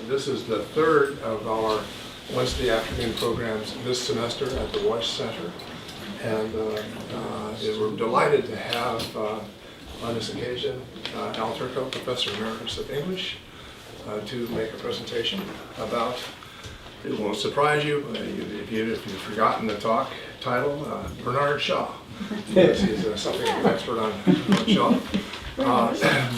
This is the third of our Wednesday afternoon programs this semester at the Wasch Center. And we're delighted to have, on this occasion, Al Turco, Professor Emeritus of English, to make a presentation about, it won't surprise you if you've forgotten the talk title, Bernard Shaw. Yes, he's something of an expert on Shaw.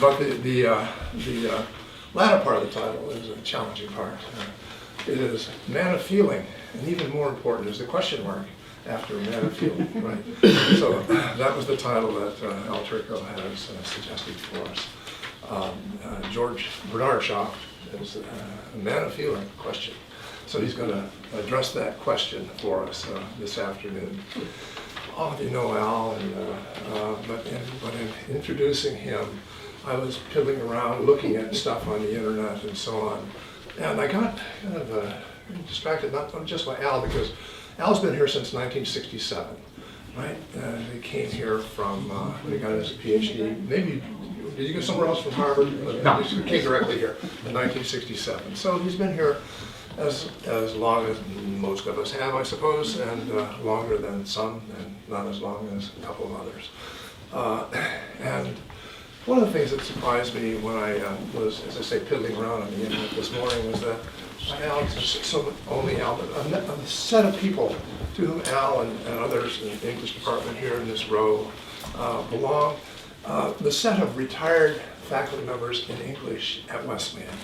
But the latter part of the title is a challenging part. It is man of feeling, and even more important is the question mark after man of feeling, right? So that was the title that Al Turco has suggested for us. George Bernard Shaw is a man of feeling question. So he's going to address that question for us this afternoon. All of you know Al, but in introducing him, I was piddling around looking at stuff on the internet and so on. And I got kind of distracted, not just by Al, because Al's been here since 1967, right? He came here from, when he got his PhD, maybe, did you go somewhere else from Harvard? No. He came directly here in 1967. So he's been here as long as most of us have, I suppose, and longer than some, and not as long as a couple of others. And one of the things that surprised me when I was, as I say, piddling around on the internet this morning was that Al, only Al, but a set of people to whom Al and others in the English department here in this row belong, the set of retired faculty members in English at Wesleyan.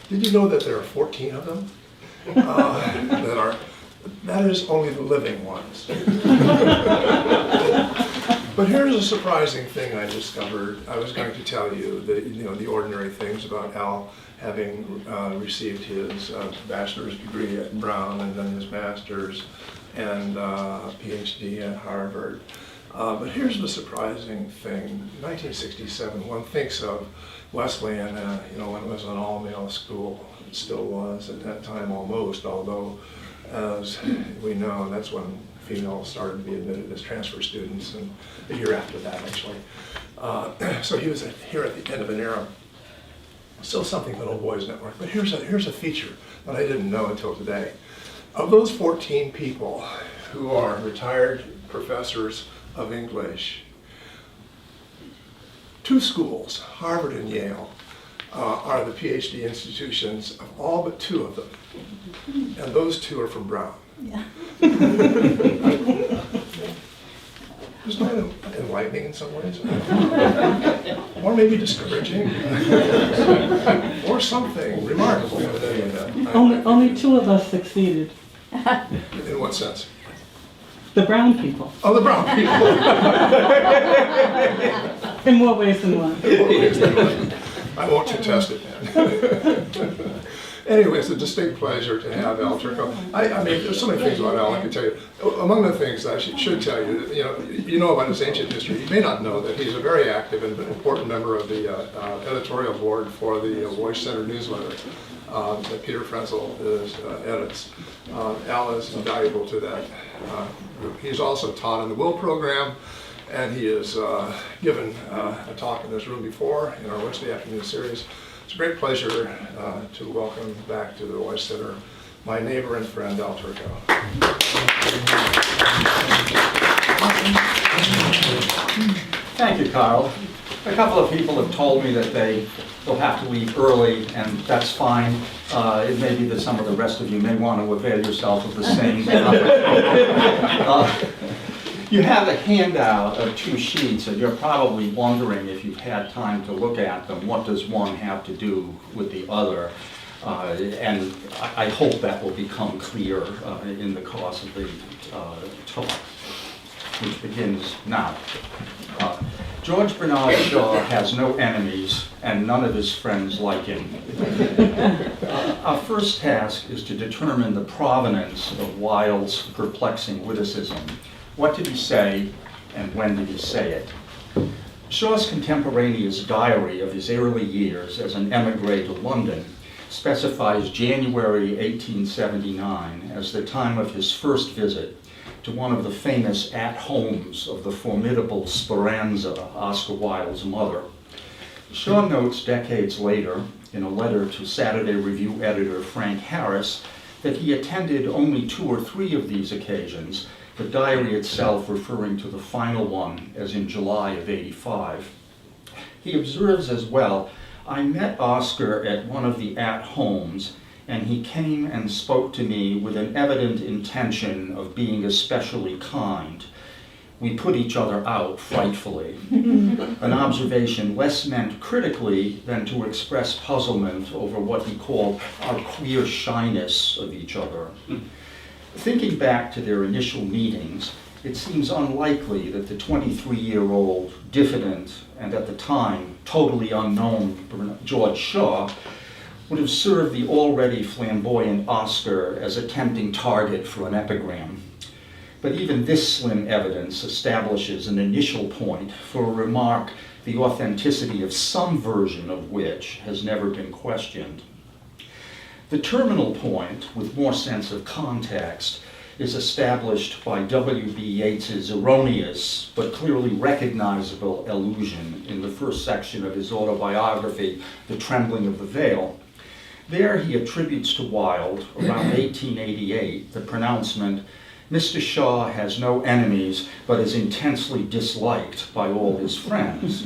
Did you know that there are 14 of them? That is only the living ones. But here's a surprising thing I discovered. I was going to tell you the ordinary things about Al having received his bachelor's degree at Brown and then his master's and PhD at Harvard. But here's the surprising thing. 1967, one thinks of Wesleyan, when it was an all-male school. It still was at that time almost, although as we know, that's when females started to be admitted as transfer students, and a year after that, actually. So he was here at the end of an era. Still something of an old boys network, but here's a feature that I didn't know until today. Of those 14 people who are retired professors of English, 2 schools, Harvard and Yale, are the PhD institutions of all but 2 of them. And those 2 are from Brown. Yeah. Isn't that enlightening in some ways? Or maybe discouraging? Or something remarkable. Only 2 of us succeeded. In what sense? The brown people. Oh, the brown people. In more ways than one. I won't contest it then. Anyway, it's a distinct pleasure to have Al Turco. I mean, there's so many things about Al I can tell you. Among the things I should tell you, you know about his ancient history. You may not know that he's a very active and important member of the editorial board for the Wasch Center newsletter that Peter Frenzel edits. Al is invaluable to that group. He's also taught in the Will program, and he has given a talk in this room before in our Wednesday afternoon series. It's a great pleasure to welcome back to the Wasch Center my neighbor and friend, Al Turco. Thank you, Carl. A couple of people have told me that they will have to leave early, and that's fine. It may be that some of the rest of you may want to avail yourself of the same. You have a handout of 2 sheets, and you're probably wondering, if you've had time to look at them, what does one have to do with the other? And I hope that will become clear in the course of the talk, which begins now. George Bernard Shaw has no enemies, and none of his friends like him. Our first task is to determine the provenance of Wilde's perplexing witticism. What did he say, and when did he say it? Shaw's contemporaneous diary of his early years as an emigre to London specifies January 1879 as the time of his first visit to one of the famous at-homes of the formidable Speranza, Oscar Wilde's mother. Shaw notes decades later, in a letter to Saturday Review editor Frank Harris that he attended only 2 or 3 of these occasions, the diary itself referring to the final one as in July of '85. He observes as well, "I met Oscar at one of the at-homes, and he came and spoke to me with an evident intention of being especially kind. We put each other out frightfully." An observation less meant critically than to express puzzlement over what he called our queer shyness of each other. Thinking back to their initial meetings, it seems unlikely that the 23-year-old, diffident, and at the time totally unknown George Shaw would have served the already flamboyant Oscar as a tempting target for an epigram. But even this slim evidence establishes an initial point for a remark the authenticity of some version of which has never been questioned. The terminal point, with more sense of context, is established by W.B. Yeats's erroneous but clearly recognizable allusion in the first section of his autobiography, The Trembling of the Veil. There he attributes to Wilde, around 1888, the pronouncement, "Mr. Shaw has no enemies, but is intensely disliked by all his friends."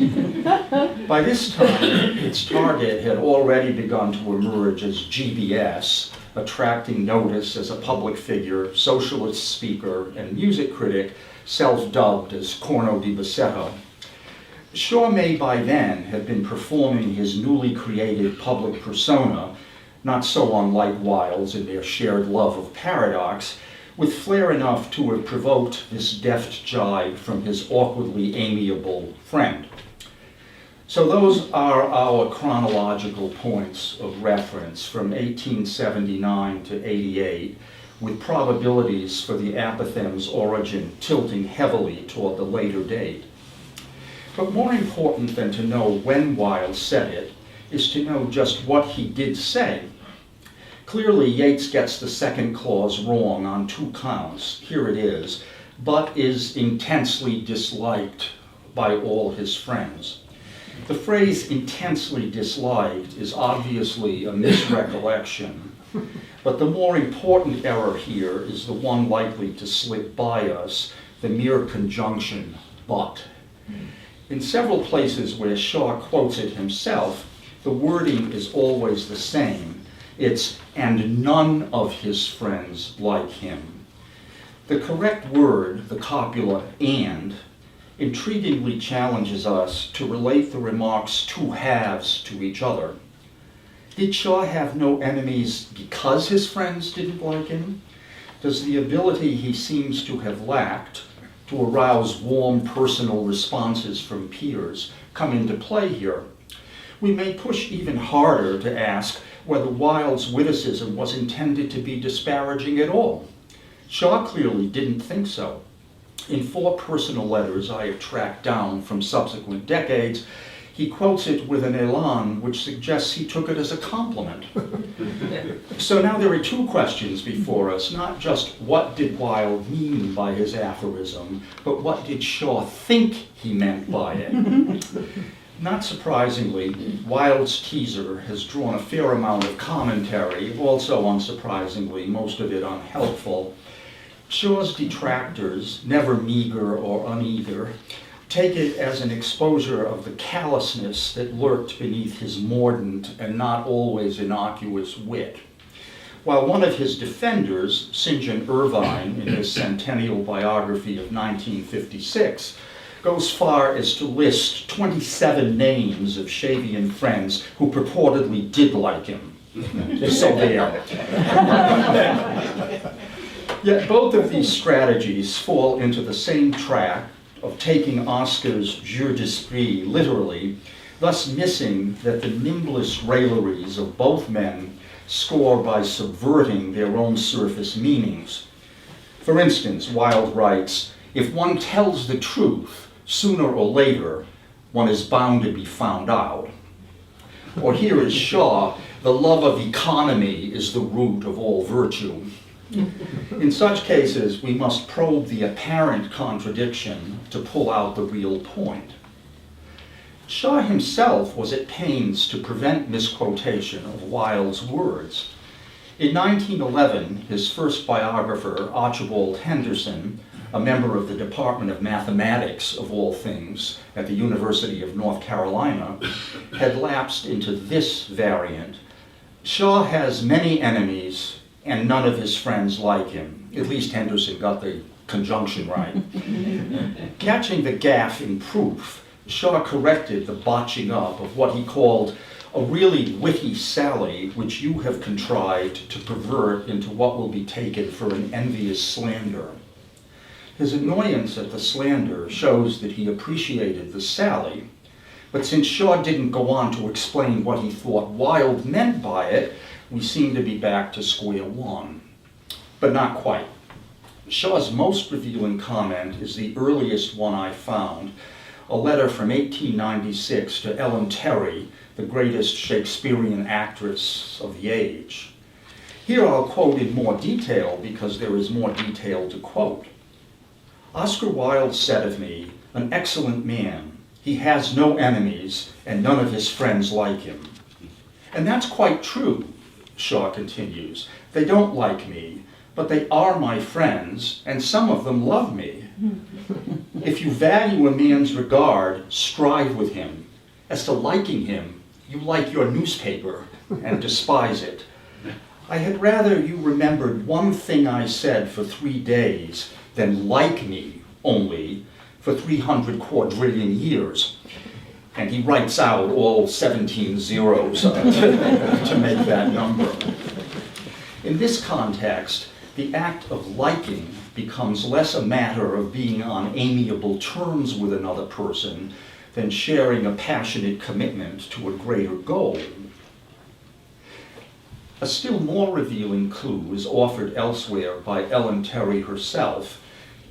By this time, its target had already begun to emerge as GBS, attracting notice as a public figure, socialist speaker, and music critic, self-dubbed as Corno di Bassetto. Shaw may by then have been performing his newly created public persona, not so unlike Wilde's in their shared love of paradox, with flair enough to have provoked this deft jibe from his awkwardly amiable friend. So those are our chronological points of reference from 1879 to '88, with probabilities for the apothegm's origin tilting heavily toward the later date. But more important than to know when Wilde said it is to know just what he did say. Clearly, Yeats gets the second clause wrong on 2 counts. Here it is, "but is intensely disliked by all his friends." The phrase "intensely disliked" is obviously a misrecollection, but the more important error here is the one likely to slip by us, the mere conjunction "but." In several places where Shaw quotes it himself, the wording is always the same. It's, "and none of his friends like him." The correct word, the copula "and," intriguingly challenges us to relate the remark's 2 halves to each other. Did Shaw have no enemies because his friends didn't like him? Does the ability he seems to have lacked to arouse warm personal responses from peers come into play here? We may push even harder to ask whether Wilde's witticism was intended to be disparaging at all. Shaw clearly didn't think so. In 4 personal letters I have tracked down from subsequent decades, he quotes it with an elan which suggests he took it as a compliment. So now there are 2 questions before us, not just what did Wilde mean by his aphorism, but what did Shaw think he meant by it? Not surprisingly, Wilde's teaser has drawn a fair amount of commentary, also unsurprisingly, most of it unhelpful. Shaw's detractors, never meager or uneager, take it as an exposure of the callousness that lurked beneath his mordant and not always innocuous wit. While one of his defenders, St. John Irvine, in his centennial biography of 1956, goes far as to list 27 names of Shavian friends who purportedly did like him. So there. Yet both of these strategies fall into the same trap of taking Oscar's jeu d'esprit literally, thus missing that the nimblest railleries of both men score by subverting their own surface meanings. For instance, Wilde writes, "If one tells the truth, sooner or later, one is bound to be found out." Or here is Shaw, "The love of economy is the root of all virtue." In such cases, we must probe the apparent contradiction to pull out the real point. Shaw himself was at pains to prevent misquotation of Wilde's words. In 1911, his first biographer, Archibald Henderson, a member of the Department of Mathematics, of all things, at the University of North Carolina, had lapsed into this variant: Shaw has many enemies and none of his friends like him. At least Henderson got the conjunction right. Catching the gaffe in proof, Shaw corrected the botching up of what he called a really witty sally which you have contrived to pervert into what will be taken for an envious slander. His annoyance at the slander shows that he appreciated the sally, but since Shaw didn't go on to explain what he thought Wilde meant by it, we seem to be back to square one. But not quite. Shaw's most revealing comment is the earliest one I found, a letter from 1896 to Ellen Terry, the greatest Shakespearean actress of the age. Here I'll quote in more detail because there is more detail to quote. Oscar Wilde said of me, an excellent man. He has no enemies and none of his friends like him. And that's quite true, Shaw continues. They don't like me, but they are my friends, and some of them love me. If you value a man's regard, strive with him. As to liking him, you like your newspaper and despise it. I had rather you remembered one thing I said for 3 days than like me only for 300 quadrillion years. And he writes out all 17 zeros to make that number. In this context, the act of liking becomes less a matter of being on amiable terms with another person than sharing a passionate commitment to a greater goal. A still more revealing clue is offered elsewhere by Ellen Terry herself,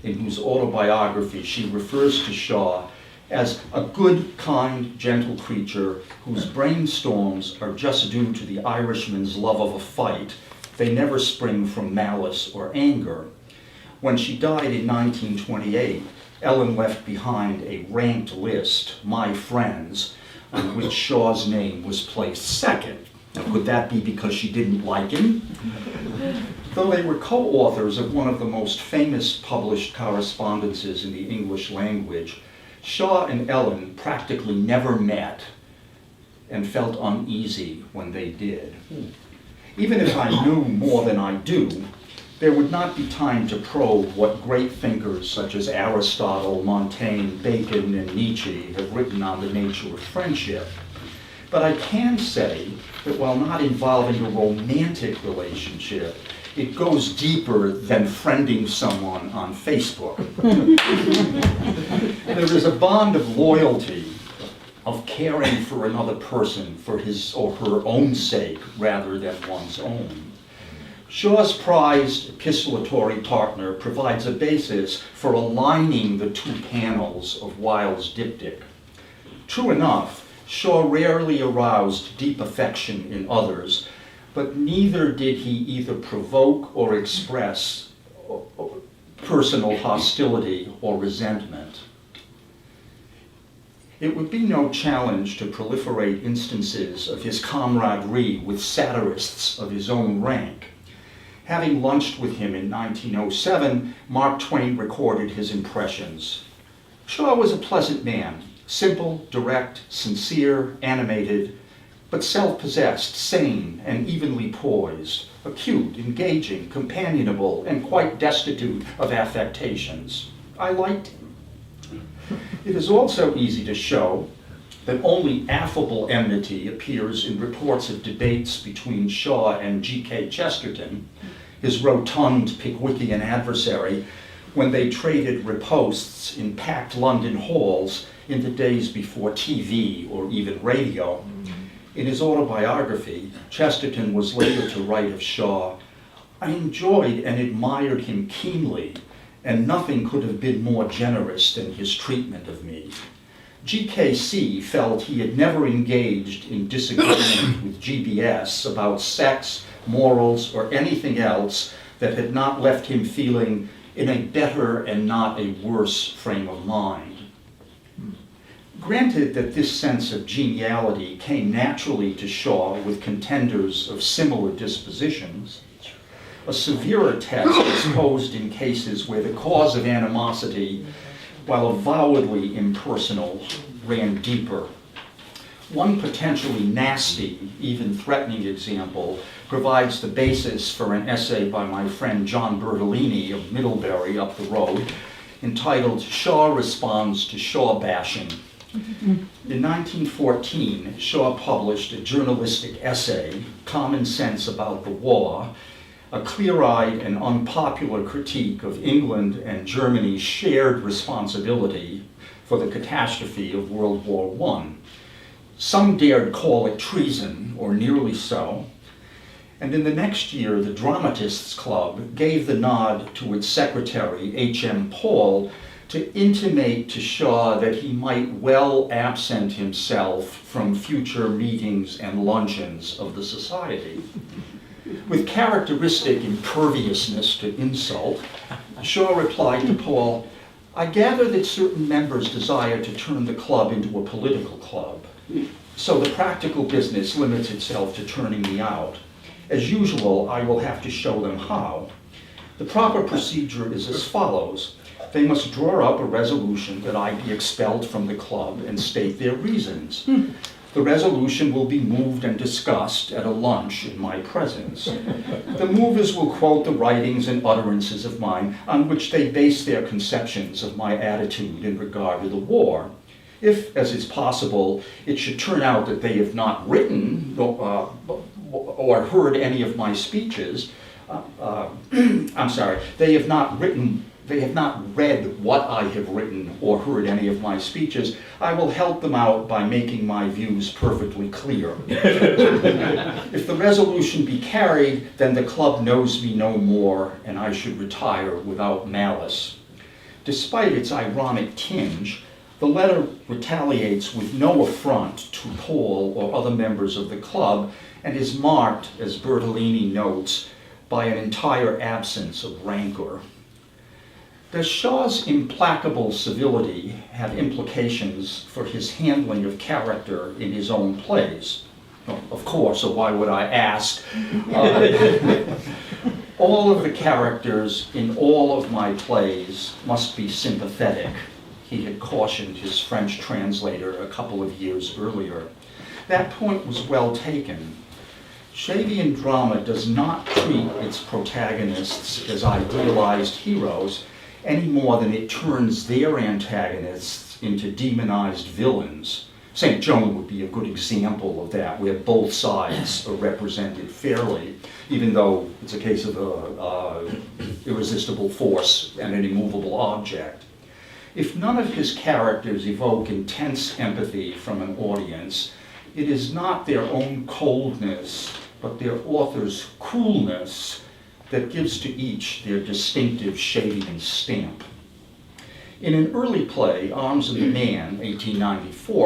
in whose autobiography she refers to Shaw as a good, kind, gentle creature whose brainstorms are just due to the Irishman's love of a fight. They never spring from malice or anger. When she died in 1928, Ellen left behind a ranked list, My Friends, on which Shaw's name was placed second. Now, could that be because she didn't like him? Though they were co-authors of one of the most famous published correspondences in the English language, Shaw and Ellen practically never met and felt uneasy when they did. Even if I knew more than I do, there would not be time to probe what great thinkers such as Aristotle, Montaigne, Bacon, and Nietzsche have written on the nature of friendship. But I can say that while not involving a romantic relationship, it goes deeper than friending someone on Facebook. There is a bond of loyalty, of caring for another person for his or her own sake rather than one's own. Shaw's prized epistolatory partner provides a basis for aligning the two panels of Wilde's diptych. True enough, Shaw rarely aroused deep affection in others, but neither did he either provoke or express personal hostility or resentment. It would be no challenge to proliferate instances of his camaraderie with satirists of his own rank. Having lunched with him in 1907, Mark Twain recorded his impressions. Shaw was a pleasant man, simple, direct, sincere, animated, but self-possessed, sane, and evenly poised, acute, engaging, companionable, and quite destitute of affectations. I liked him. It is also easy to show that only affable enmity appears in reports of debates between Shaw and G.K. Chesterton, his rotund Pickwickian adversary, when they traded riposts in packed London halls in the days before TV or even radio. In his autobiography, Chesterton was later to write of Shaw, I enjoyed and admired him keenly, and nothing could have been more generous than his treatment of me. GKC felt he had never engaged in disagreement with GBS about sex, morals, or anything else that had not left him feeling in a better and not a worse frame of mind. Granted that this sense of geniality came naturally to Shaw with contenders of similar dispositions, a severer test is posed in cases where the cause of animosity, while avowedly impersonal, ran deeper. One potentially nasty, even threatening example provides the basis for an essay by my friend John Bertolini of Middlebury up the road, entitled Shaw Responds to Shaw Bashing. In 1914, Shaw published a journalistic essay, Common Sense About the War, a clear-eyed and unpopular critique of England and Germany's shared responsibility for the catastrophe of World War I. Some dared call it treason, or nearly so, and in the next year, the Dramatists Club gave the nod to its secretary, H.M. Paul, to intimate to Shaw that he might well absent himself from future meetings and luncheons of the Society. With characteristic imperviousness to insult, Shaw replied to Paul, "I gather that certain members desire to turn the club into a political club, so the practical business limits itself to turning me out. As usual, I will have to show them how. The proper procedure is as follows. They must draw up a resolution that I be expelled from the club and state their reasons. The resolution will be moved and discussed at a lunch in my presence. The movers will quote the writings and utterances of mine on which they base their conceptions of my attitude in regard to the war. If, as is possible, it should turn out that they have not written or heard any of my speeches, they have not read what I have written or heard any of my speeches, I will help them out by making my views perfectly clear. If the resolution be carried, then the club knows me no more, and I should retire without malice." Despite its ironic tinge, the letter retaliates with no affront to Paul or other members of the club, and is marked, as Bertolini notes, by an entire absence of rancor. Does Shaw's implacable civility have implications for his handling of character in his own plays? Well, of course, or why would I ask? All of the characters in all of my plays must be sympathetic, he had cautioned his French translator a couple of years earlier. That point was well taken. Shavian drama does not treat its protagonists as idealized heroes any more than it turns their antagonists into demonized villains. St. Joan would be a good example of that, where both sides are represented fairly, even though it's a case of an irresistible force and an immovable object. If none of his characters evoke intense empathy from an audience, it is not their own coldness, but their author's coolness that gives to each their distinctive Shavian stamp. In an early play, Arms of the Man, 1894,